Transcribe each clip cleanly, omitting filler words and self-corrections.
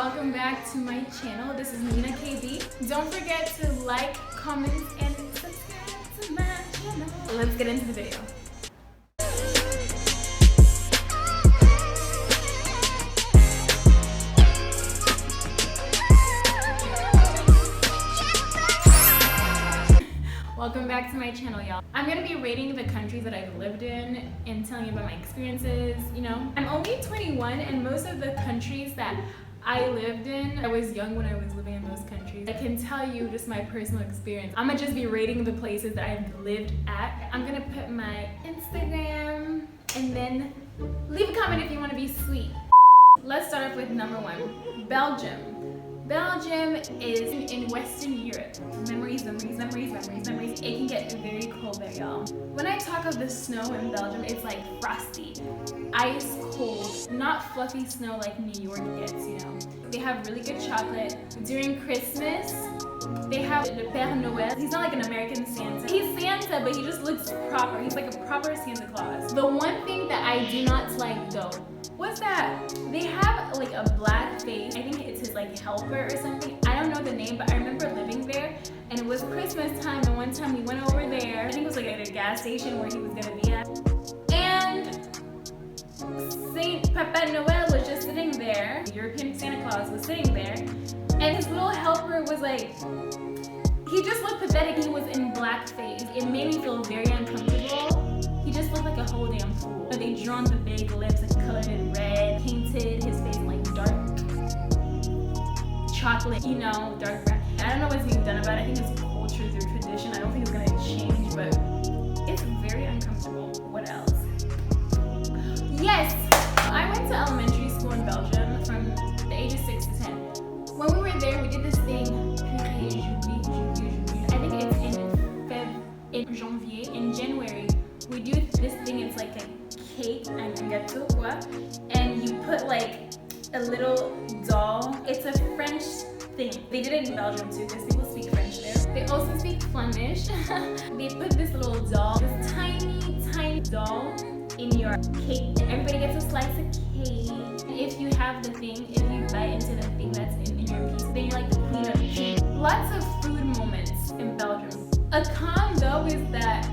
welcome back to my channel. This is Nina KB. Don't forget to like, comment, and subscribe to my channel. Let's get into the video. Welcome back to my channel, y'all. I'm gonna be rating the countries that I've lived in and telling you about my experiences, you know. I'm only 21 and most of the countries that I lived in, I was young when I was living in those countries. I can tell you just my personal experience. I'm gonna just be rating the places that I've lived at. I'm gonna put my Instagram and then leave a comment if you wanna be sweet. Let's start off with number 1, Belgium. Belgium is in Western Europe. Memories. It can get very cold there, y'all. When I talk of the snow in Belgium, it's like frosty, ice cold, not fluffy snow like New York gets, you know. They have really good chocolate. During Christmas, they have the Père Noël. He's not like an American Santa. He's Santa, but he just looks proper. He's like a proper Santa Claus. The one thing that I do not like though, what's that? They have like a black face. I think it's his like helper or something. I don't know the name, but I remember living there and it was Christmas time, and one time we went over there. I think it was like at a gas station where he was gonna be at. And Saint Papa Noel was just sitting there. European Santa Claus was sitting there. And his little helper was like, he just looked pathetic. He was in blackface. It made me feel very uncomfortable. He just looked like a whole damn fool. But they drawn the big lips and colored it red, painted his face in like dark chocolate, you know, dark brown. I don't know what's being done about it. I think it's culture through tradition. I don't think it's gonna change, but it's very uncomfortable. What else? Yes, I went to elementary school in Belgium from the age of 6 to 10. When we were there, we did this thing, I think it's in janvier, in January. We do this thing, it's like a cake and a gâteau, quoi, and you put like a little doll. It's a French thing. They did it in Belgium too, because people speak French there. They also speak Flemish. They put this little doll, this tiny doll in your cake. Everybody gets a slice of cake. If you have the thing, if you bite into the thing that's in your piece, then you're like the queen of cake. Lots of food moments in Belgium. A con though is that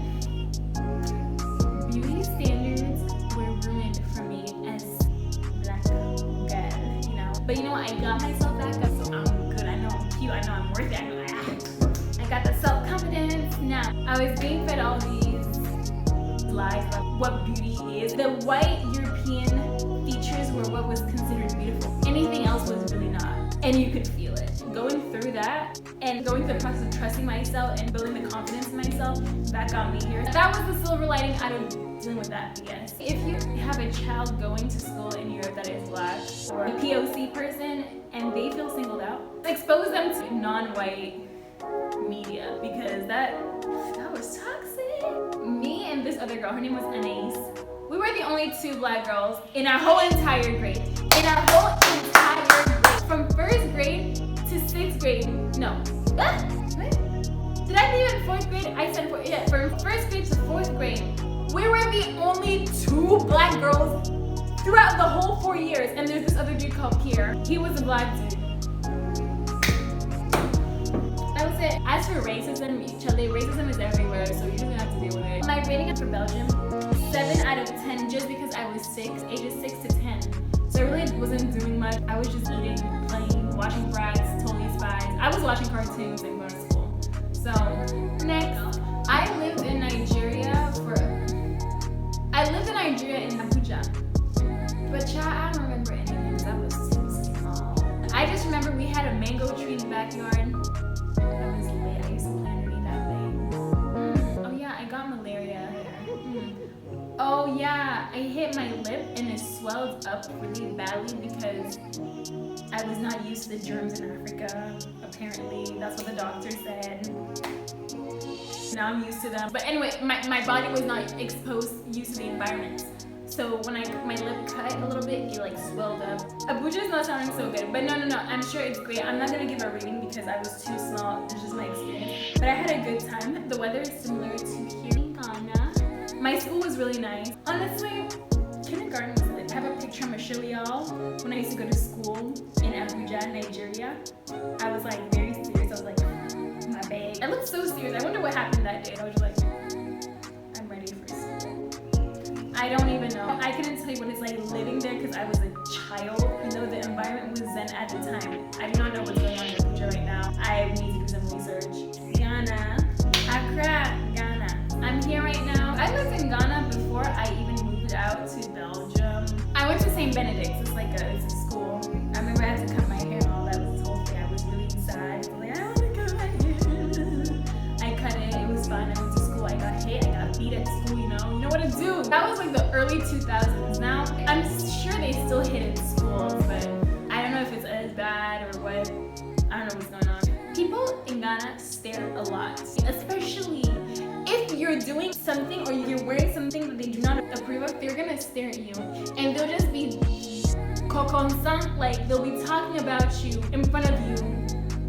beauty standards were ruined for me as black girl, you know. But you know what? I got myself back up, so I'm good. I know I'm cute. I know I'm worth it. I got the self-confidence. Now, I was being fed all these lies about what beauty is. The white European features were what was considered beautiful. Anything else was really not. And you could feel it. Going through that and going through the process of trusting myself and building the confidence in myself, that got me here. That was the silver lining out of dealing with that BS. If you have a child going to school in Europe that is black or a POC person and they feel singled out, expose them to non-white media, because that was toxic. Me and this other girl, her name was Anais, we were the only 2 black girls in our whole entire grade. In our whole entire grade. From 1st grade to 6th grade. No. What? Did I leave in 4th grade? I said 4th. Yeah, from 1st grade to 4th grade, we were the only 2 black girls throughout the whole 4 years. And there's this other dude called Pierre. He was a black dude. That was it. As for racism, racism is everywhere, so you just have to deal with it. My rating for Belgium, 7 out of 10, just because I was 6, ages 6 to 10. So I really wasn't doing much. I was just eating, playing, watching Bratz, Totally Spies. I was watching cartoons and going to school. So next, I lived in Nigeria in Abuja. But child, I don't remember anything because I was too small. I just remember we had a mango tree in the backyard. That was lit. I used to play underneath that thing. Oh yeah, I got malaria there. Oh yeah, I hit my lip and it swelled up really badly because I was not used to the germs in Africa. Apparently, that's what the doctor said. Now I'm used to them. But anyway, my body was not used to the environment. So when my lip cut a little bit, it like swelled up. Abuja is not sounding so good, but no, I'm sure it's great. I'm not gonna give a rating because I was too small. It's just my experience. But I had a good time. The weather is similar to here in Ghana. My school was really nice. Honestly, kindergarten was lit. I have a picture I'm gonna show y'all when I used to go to school in Abuja, Nigeria. I was like very serious. I was like, my bag. I looked so serious. I wonder what happened that day. I was just like, I'm ready for school. I don't even know. I couldn't tell you what it's like living there because I was a child. You know, the environment was zen at the time. I do not know what's going on in Abuja right now. I need to do some research. Ghana, Accra, Ghana. I'm here right now. I lived in Ghana before I even moved out to Belgium. I went to St. Benedict's. It's a school. I remember I had to cut my hair and all that was this whole thing. I was really sad. I was like, I want to cut my hair. I cut it. It was fun. I went to school. I got hit. I got beat at school. You know what to do. That was like the early 2000s. Now I'm sure they still hit in schools, but I don't know if it's as bad or what. I don't know what's going on. People in Ghana stare a lot, especially if you're doing something or you're wearing something that they do not approve of. They're gonna stare at you and they'll just be constant, like they'll be talking about you in front of you.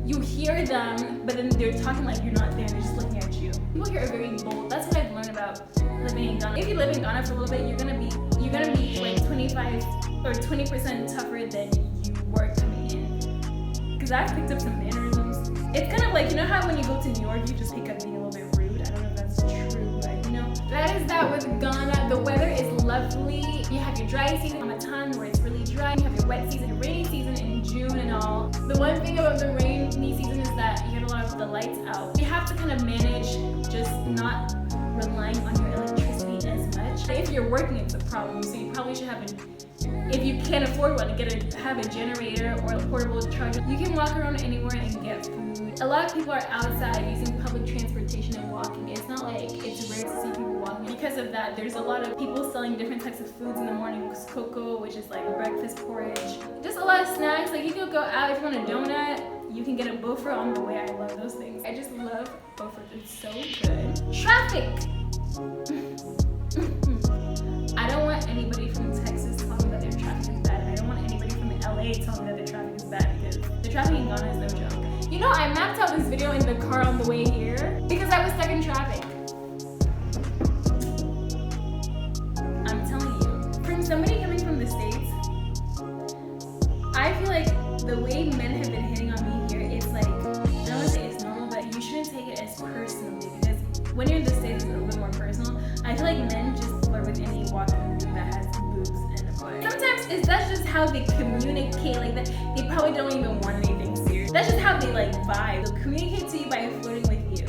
You hear them, but then they're talking like you're not there. They're just looking at you. People here are very bold. That's what I've learned about living in Ghana. If you live in Ghana for a little bit, you're gonna be like 25 or 20% tougher than you were coming in. Because I've picked up some mannerisms. It's kind of like, you know how when you go to New York, you just pick up being a little bit rude. I don't know if that's true, but you know. That is that with Ghana. The weather is lovely. You have your dry season, Ramadan, where it's really dry. You have your wet season, your rainy season in June and all. The one thing about the rainy season is that you get a lot of the lights out. You have to kind of manage just not relying on your electricity as much. If you're working, it's a problem. So you probably should have if you can't afford one, have a generator or a portable charger. You can walk around anywhere and get food. A lot of people are outside using public transportation and walking. It's not like it's rare to see people walking. Because of that, there's a lot of people selling different types of foods in the morning. Cocoa, which is like breakfast porridge. Just a lot of snacks. Like you could go out if you want a donut. You can get a bofa on the way. I love those things. I just love bofa. It's so good. Traffic. I don't want anybody from Texas telling me that their traffic is bad. And I don't want anybody from LA telling me that their traffic is bad because the traffic in Ghana is no joke. You know, I mapped out this video in the car on the way here because I was stuck in traffic. I'm telling you, from somebody coming from the States, I feel like the way men have been hitting on me here, it's like, I don't want to say it's normal, but you shouldn't take it as personally because when you're in the States, it's a little bit more personal. I feel like men just flirt with any walking dude that has boobs and a butt. Sometimes that's just how they communicate, like that. They probably don't even want anything serious. That's just how they like vibe. They'll communicate to you by flirting with you.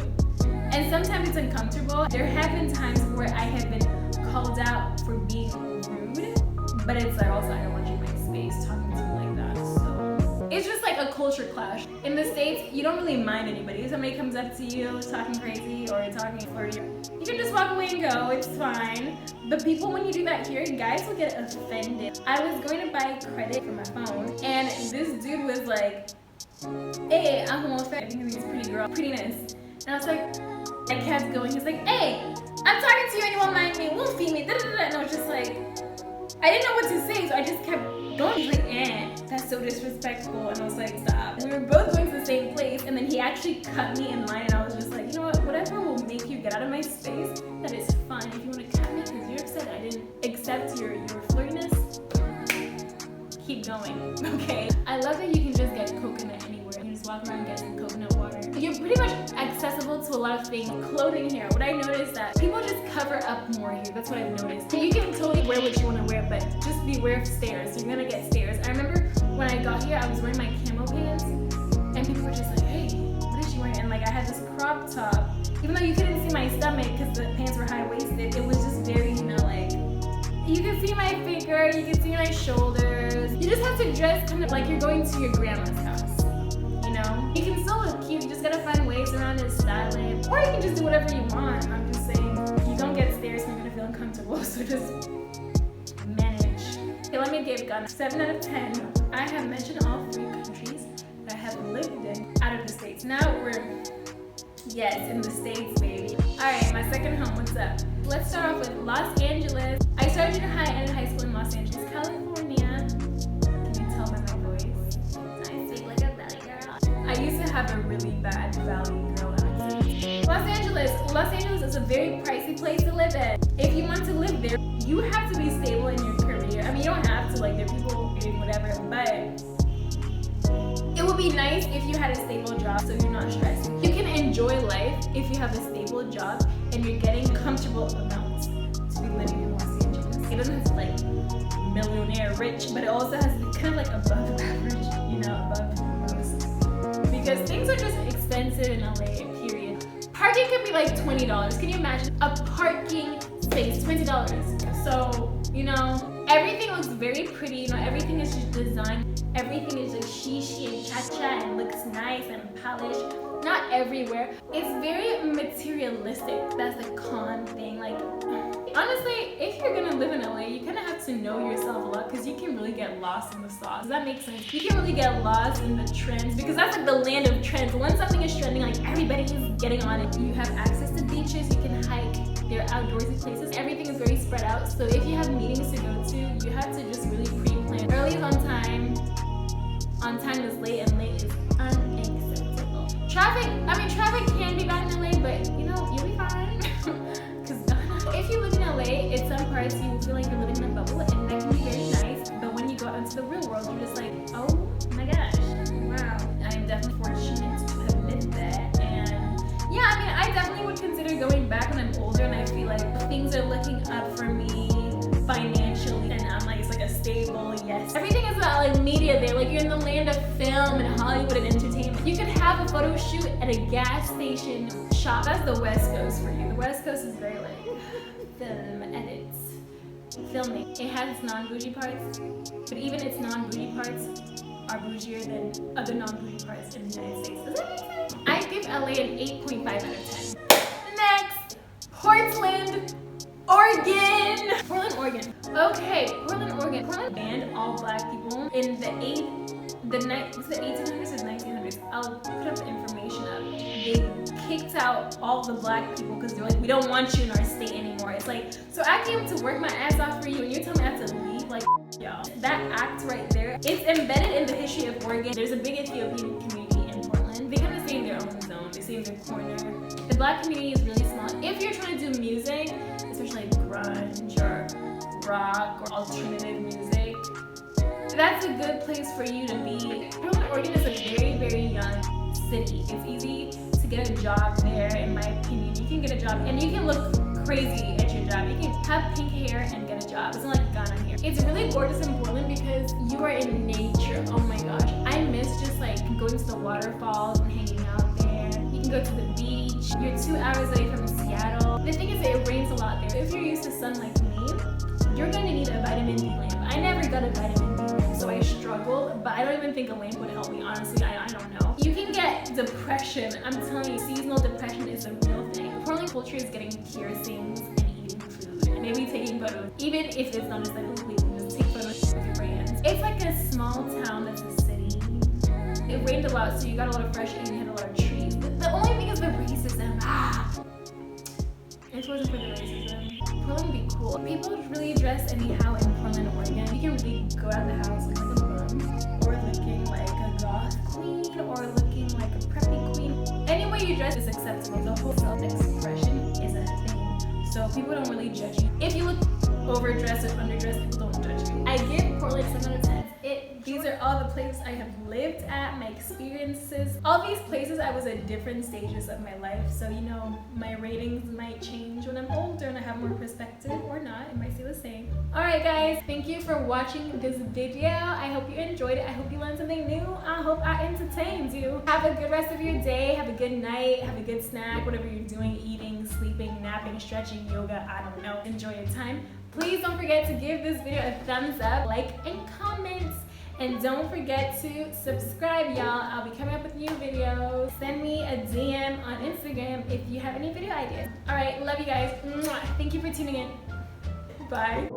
And sometimes it's uncomfortable. There have been times where I have been called out for being rude, but it's like also I don't want you in my space talking to me like that. So it's just like a culture clash. In the States, you don't really mind anybody. If somebody comes up to you talking crazy or talking flirty, you can just walk away and go, it's fine. But people, when you do that here, guys will get offended. I was going to buy credit for my phone, and this dude was like, hey, I'm homophobic. I think he's pretty girl, prettiness. And I was like, I kept going. He's like, hey, I'm talking to you and you won't mind me, won't feed me, And I was just like, I didn't know what to say, so I just kept going. He's like, that's so disrespectful. And I was like, stop. And we were both going to the same place, and then he actually cut me in line, and I was just like, you know what, whatever will make you get out of my space, that is fine. If you want to cut me because you're upset I didn't accept your flirtiness, keep going, okay? I love that you can just get coconut anywhere. You just walk around and get some coconut water. You're pretty much accessible to a lot of things. Clothing here, what I noticed that people just cover up more here. That's what I've noticed. You can totally wear what you want to wear, but just beware of stares. You're gonna get stares. I remember when I got here, I was wearing my camo pants, and people were just like, hey, what is she wearing? And like I had this crop top. Even though you couldn't see my stomach because the pants were high-waisted, it was just very, you know, like, you can see my figure, you can see my shoulders. You just have to dress kind of like you're going to your grandma's house, you know? You can still look cute, you just gotta find ways around it, style it. Or you can just do whatever you want. I'm just saying, you don't get stares, you're gonna feel uncomfortable, so just manage. Okay, let me give Ghana 7 out of 10. I have mentioned all 3 countries that I have lived in out of the States. Now we're, yes, in the States, baby. Alright, my second home, what's up? Let's start off with Los Angeles. I started junior high and ended high school in Los Angeles, California. Can you tell by my voice? I speak like a valley girl. I used to have a really bad valley girl accent. Los Angeles is a very pricey place to live in. If you want to live there, you have to be stable in your career. I mean, you don't have to, like, there are people doing whatever, but be nice if you had a stable job so you're not stressed. You can enjoy life if you have a stable job and you're getting comfortable amounts to be living in Los Angeles. It doesn't have to like millionaire rich, but it also has to be kind of like above average, you know, above most. Because things are just expensive in LA, period. Parking could be like $20. Can you imagine a parking space, $20? So, you know, everything looks very pretty, you know, everything is just designed, everything is like shishi and cha-cha and looks nice and polished. Not everywhere. It's very materialistic. That's the con thing. Like, honestly, if you're gonna live in LA, you kind of have to know yourself a lot because you can really get lost in the sauce. Does that make sense? You can really get lost in the trends because that's like the land of trends. When something is trending, like everybody is getting on it. You have access to beaches, you can hike. They're outdoorsy places. Everything is very spread out. So if you have meetings to go to, you have to just really pre-plan. Early is on time is late, and late is unacceptable. Traffic can be bad in LA, but you know, you'll be fine. Because if you live in LA, in some parts you feel like you're living in a bubble, and that can be very nice. But when you go out into the real world, you're just like, oh my gosh, wow. I'm definitely fortunate to have lived there. And yeah, I mean, I definitely would consider going back when I'm older and I feel like things are looking up for me financially, and I'm like, it's like a stable yes. Everything is about like media there. Like you're in the land of film and Hollywood and entertainment. You could have a photo shoot at a gas station shop. That's the West Coast for you. The West Coast is very like film edits, filming. It has its non-bougie parts, but even its non-bougie parts are bougier than other non-bougie parts in the United States. Does that make sense? I give LA an 8.5 out of 10. Next, Portland, Oregon. Portland, Oregon. Okay, Portland, Oregon. Portland banned all black people in the 1800s or 1900s. I'll put up the information up. They kicked out all the black people because they're like, we don't want you in our state anymore. It's like, so I came to work my ass off for you and you're telling me I have to leave? Like, y'all. That act right there, it's embedded in the history of Oregon. There's a big Ethiopian community in Portland. They kind of stay in their own zone. They stay in their corner. The black community is really small. If you're trying to do music, especially like grunge or rock or alternative music, that's a good place for you to be. Portland, Oregon is a very, very young city. It's easy to get a job there, in my opinion. You can get a job and you can look crazy at your job. You can have pink hair and get a job. It's not like Ghana here. It's really gorgeous in Portland because you are in nature. Oh my gosh. I miss just like going to the waterfalls and hanging out there. You can go to the beach. You're 2 hours away from Seattle. The thing is, it rains a lot there. If you're used to sun like me, you're going to need a vitamin D lamp. I never got a vitamin D lamp, so I struggled, but I don't even think a lamp would help me, honestly. I don't know. You can get depression. I'm telling you, seasonal depression is a real thing. Portland culture is getting piercings and eating food, and maybe taking photos. Even if it's not just like, oh, wait, just take photos with your brands. It's like a small town that's a city. It rained a lot, so you got a lot of fresh air and you had a lot of trees. The only thing is the racism. If it wasn't for the racism, Portland would be cool. People really dress anyhow in Portland, Oregon. You can really go out the house looking like a bum, or looking like a goth queen, or looking like a preppy queen. Any way you dress is acceptable. The whole self-expression is a thing. So people don't really judge you. If you look overdressed or underdressed, people don't judge you. I give Portland 7 out of 10. These are all the places I have lived at, my experiences. All these places I was at different stages of my life. So, you know, my ratings might change when I'm older and I have more perspective, or not. It might stay the same. Alright guys, thank you for watching this video. I hope you enjoyed it. I hope you learned something new. I hope I entertained you. Have a good rest of your day. Have a good night. Have a good snack. Whatever you're doing, eating, sleeping, napping, stretching, yoga, I don't know. Enjoy your time. Please don't forget to give this video a thumbs up, like, and comment. And don't forget to subscribe, y'all. I'll be coming up with new videos. Send me a DM on Instagram if you have any video ideas. All right, love you guys. Mwah. Thank you for tuning in. Bye.